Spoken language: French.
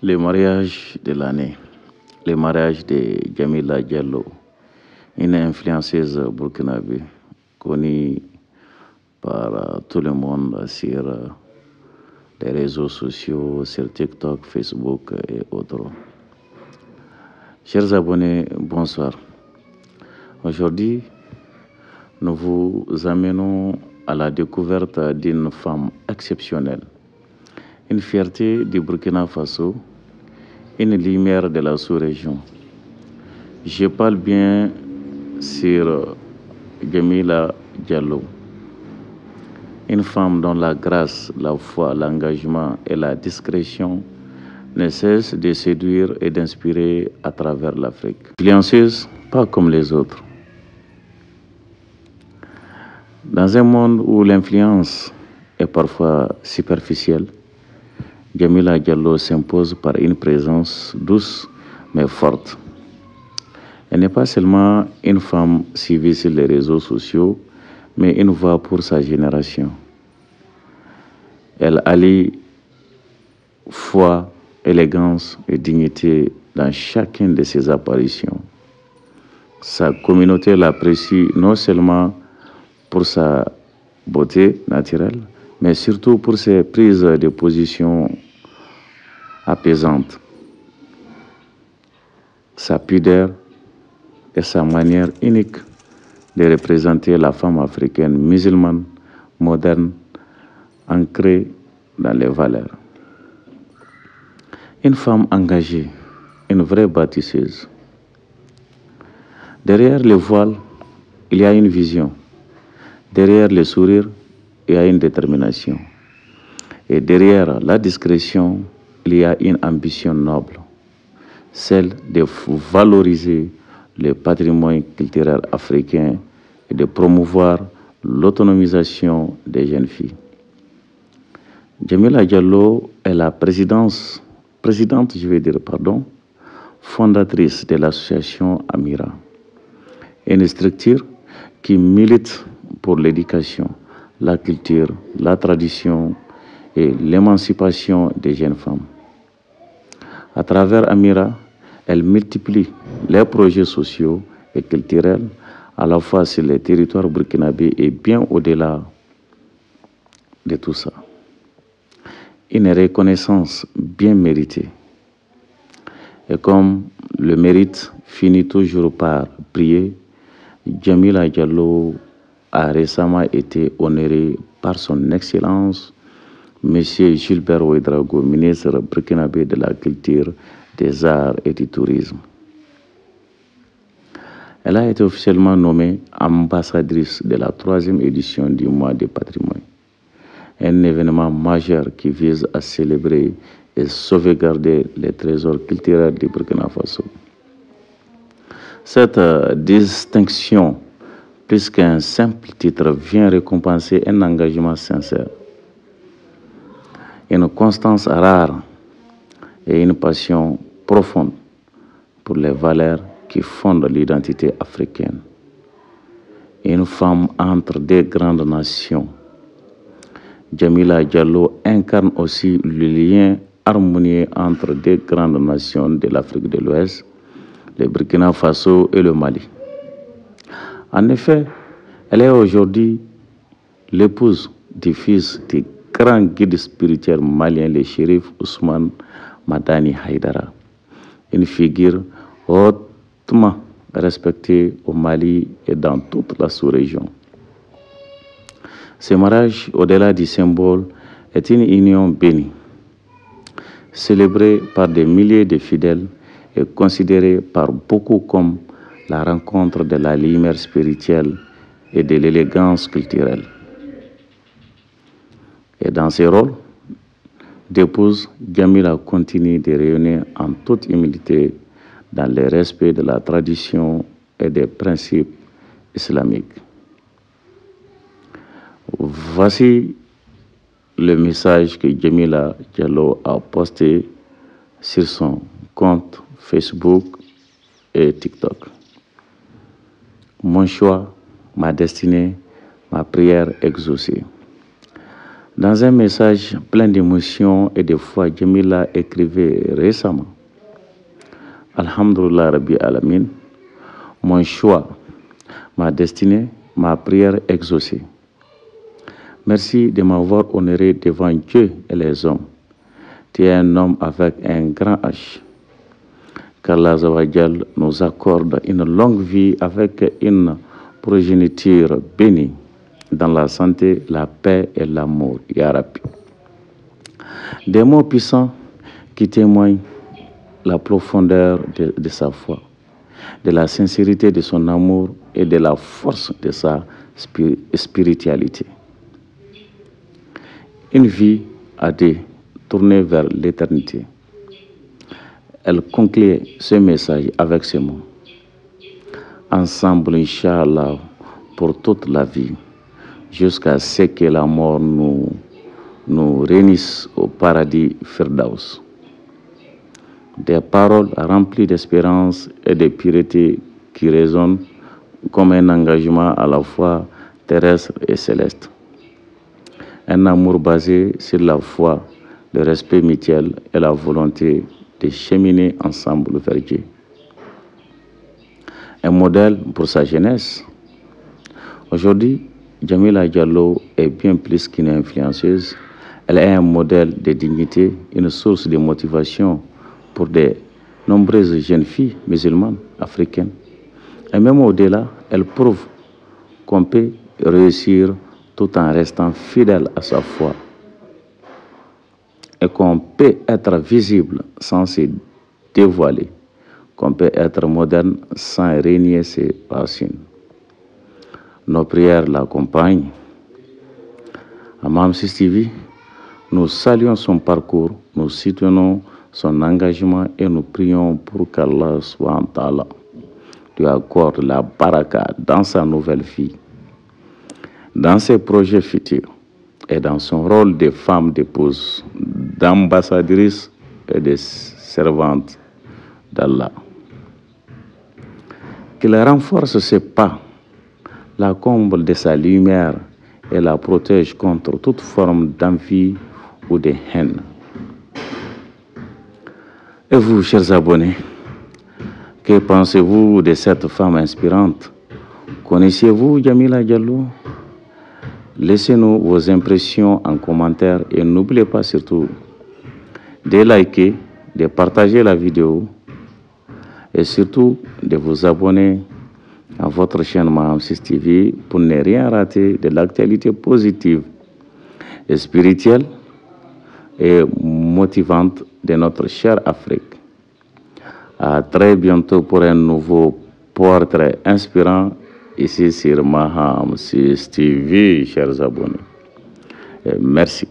Le mariage de l'année, le mariage de Jamila Diallo, une influenceuse burkinabé connue par tout le monde sur les réseaux sociaux, sur TikTok, Facebook et autres. Chers abonnés, bonsoir. Aujourd'hui, nous vous amenons à la découverte d'une femme exceptionnelle, une fierté du Burkina Faso, une lumière de la sous-région. Je parle bien sur Jamila Diallo, une femme dont la grâce, la foi, l'engagement et la discrétion ne cessent de séduire et d'inspirer à travers l'Afrique. Silencieuse, pas comme les autres. Dans un monde où l'influence est parfois superficielle, Jamila Diallo s'impose par une présence douce mais forte. Elle n'est pas seulement une femme suivie sur les réseaux sociaux, mais une voix pour sa génération. Elle allie foi, élégance et dignité dans chacune de ses apparitions. Sa communauté l'apprécie non seulement pour sa beauté naturelle, mais surtout pour ses prises de position apaisantes, sa pudeur et sa manière unique de représenter la femme africaine musulmane, moderne, ancrée dans les valeurs. Une femme engagée, une vraie bâtisseuse. Derrière le voile, il y a une vision. Derrière le sourire, il y a une détermination. Et derrière la discrétion, il y a une ambition noble, celle de valoriser le patrimoine culturel africain et de promouvoir l'autonomisation des jeunes filles. Jamila Diallo est la fondatrice de l'association Amira, une structure qui milite pour l'éducation, la culture, la tradition et l'émancipation des jeunes femmes. À travers Amira, elle multiplie les projets sociaux et culturels à la fois sur les territoires burkinabés et bien au-delà de tout ça. Une reconnaissance bien méritée. Et comme le mérite finit toujours par prier, Jamila Diallo a récemment été honorée par son Excellence, M. Gilbert Ouedraogo, ministre burkinabé de la Culture, des Arts et du Tourisme. Elle a été officiellement nommée ambassadrice de la 3e édition du mois du patrimoine, un événement majeur qui vise à célébrer et sauvegarder les trésors culturels du Burkina Faso. Cette distinction, plus qu'un simple titre, vient récompenser un engagement sincère, une constance rare et une passion profonde pour les valeurs qui fondent l'identité africaine. Une femme entre deux grandes nations, Jamila Diallo incarne aussi le lien harmonieux entre deux grandes nations de l'Afrique de l'Ouest, le Burkina Faso et le Mali. En effet, elle est aujourd'hui l'épouse du fils du grand guide spirituel malien, le shérif Ousmane Madani Haïdara, une figure hautement respectée au Mali et dans toute la sous-région. Ce mariage, au-delà du symbole, est une union bénie, célébrée par des milliers de fidèles et considérée par beaucoup comme la rencontre de la lumière spirituelle et de l'élégance culturelle. Et dans ce rôle d'épouse, Jamila continue de rayonner en toute humilité dans le respect de la tradition et des principes islamiques. Voici le message que Jamila Diallo a posté sur son compte Facebook et TikTok. Mon choix, ma destinée, ma prière exaucée. Dans un message plein d'émotions et de foi, Jamila écrivait récemment: Alhamdulillah Rabbi Alamin, mon choix, ma destinée, ma prière exaucée. Merci de m'avoir honoré devant Dieu et les hommes. Tu es un homme avec un grand H. Qu'Allah nous accorde une longue vie avec une progéniture bénie, dans la santé, la paix et l'amour, Ya Rabbi. Des mots puissants qui témoignent la profondeur de sa foi, de la sincérité de son amour et de la force de sa spiritualité. Une vie à deux, tournée vers l'éternité. Elle conclut ce message avec ces mots: ensemble, Inch'Allah, pour toute la vie, jusqu'à ce que la mort nous réunisse au paradis Firdaus. Des paroles remplies d'espérance et de pureté qui résonnent comme un engagement à la fois terrestre et céleste. Un amour basé sur la foi, le respect mutuel et la volonté de cheminer ensemble vers Dieu. Un modèle pour sa jeunesse. Aujourd'hui, Jamila Diallo est bien plus qu'une influenceuse. Elle est un modèle de dignité, une source de motivation pour de nombreuses jeunes filles musulmanes, africaines. Et même au-delà, elle prouve qu'on peut réussir tout en restant fidèle à sa foi, et qu'on peut être visible sans se dévoiler, qu'on peut être moderne sans renier ses racines. Nos prières l'accompagnent. À Mam Sis TV, nous saluons son parcours, nous soutenons son engagement et nous prions pour qu'Allah subhanahu wa ta'ala lui accorde la baraka dans sa nouvelle vie, dans ses projets futurs et dans son rôle de femme, d'épouse, d'ambassadrice et de servante d'Allah. Qu'il renforce ses pas, la comble de sa lumière et la protège contre toute forme d'envie ou de haine. Et vous, chers abonnés, que pensez-vous de cette femme inspirante? Connaissez-vous Jamila Diallo? Laissez-nous vos impressions en commentaire et n'oubliez pas surtout de liker, de partager la vidéo et surtout de vous abonner à votre chaîne Mam Sis TV pour ne rien rater de l'actualité positive et spirituelle et motivante de notre chère Afrique. À très bientôt pour un nouveau portrait inspirant ici sur Mam Sis TV, chers abonnés. Et merci.